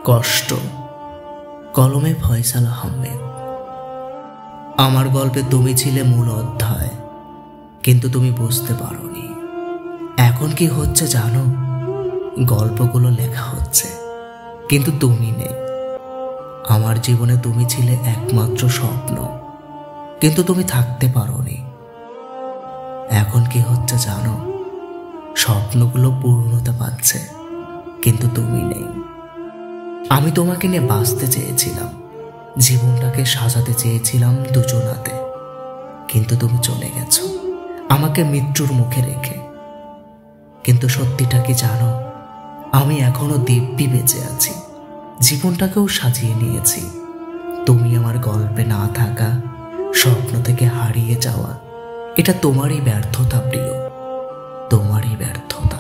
কষ্ট, কলমে ফয়সাল আহমেদ। আমার গল্পে তুমি ছিলে মূল অধ্যায়, কিন্তু তুমি বুঝতে পারোনি। এখন কি হচ্ছে জানো? গল্পগুলো লেখা হচ্ছে, কিন্তু তুমি নেই। আমার জীবনে তুমি ছিলে একমাত্র স্বপ্ন, কিন্তু তুমি থাকতে পারোনি। এখন কি হচ্ছে জানো? স্বপ্নগুলো পূর্ণতা পাচ্ছে, কিন্তু তুমি নেই। আমি তোমাকে নিয়ে বাঁচতে চেয়েছিলাম, জীবনটাকে সাজাতে চেয়েছিলাম দুজনাতে, কিন্তু তুমি চলে গেছো আমাকে মৃত্যুর মুখে রেখে। কিন্তু সত্যিটা কি জানো? আমি এখনো দিব্যি বেঁচে আছি, জীবনটাকেও সাজিয়ে নিয়েছি। তুমি আমার গল্পে না থাকা, স্বপ্ন থেকে হারিয়ে যাওয়া, এটা তোমারই ব্যর্থতা প্রিয়, তোমারই ব্যর্থতা।